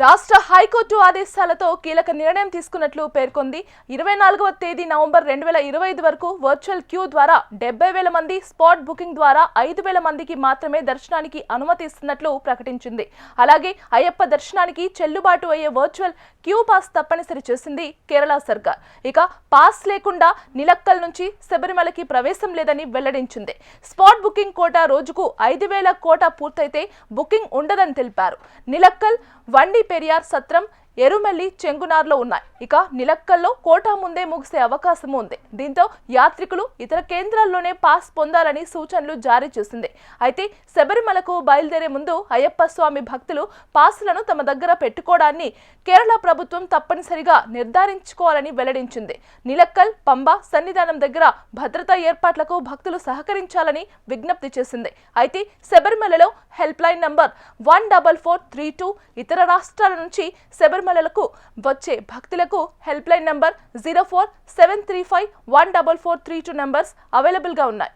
రాష్ట్ర హైకోర్టు ఆదేశాలతో కీలక నిర్ణయం తీసుకున్నట్లు పేర్కొంది. 24వ తేదీ నవంబర్ 2025 వరకు వర్చువల్ క్యూ ద్వారా 70,000 మంది, స్పాట్ బుకింగ్ ద్వారా 5,000 మందికి మాత్రమే దర్శనానికి అనుమతి ఇస్తున్నట్లు ప్రకటించింది. అలాగే అయ్యప్ప దర్శనానికి చెల్లుబాటు అయ్యే వర్చువల్ క్యూ పాస్ తప్పనిసరి చేసింది కేరళ సర్కార్. ఇక పాస్ లేకుండా నిలక్కల్ నుంచి శబరిమలకి ప్రవేశం లేదని వెల్లడించింది. స్పాట్ బుకింగ్ కోటా రోజుకు 5,000 కోటా పూర్తయితే బుకింగ్ ఉండదని తెలిపారు. నిలక్కల్, వండి పెరియార్ సత్రం, ఎరుమెల్లి, చెంగునార్లో ఉన్నాయి. ఇక నిలక్కల్లో కోటా ముందే ముగిసే అవకాశం ఉంది. దీంతో యాత్రికులు ఇతర కేంద్రాల్లోనే పాస్ పొందాలని సూచనలు జారీ చేసింది. అయితే శబరిమలకు బయలుదేరే ముందు అయ్యప్ప స్వామి భక్తులు పాసులను తమ దగ్గర పెట్టుకోవడాన్ని కేరళ ప్రభుత్వం తప్పనిసరిగా నిర్ధారించుకోవాలని వెల్లడించింది. నిలక్కల్, పంబ సన్నిధానం దగ్గర భద్రతా ఏర్పాట్లకు భక్తులు సహకరించాలని విజ్ఞప్తి చేసింది. అయితే శబరిమలలో హెల్ప్ లైన్ నంబర్ 14432, ఇతర రాష్ట్రాల నుంచి శబరిమలకు వచ్చే భక్తులకు help line number 04735 14432 numbers available గా ఉన్నాయి.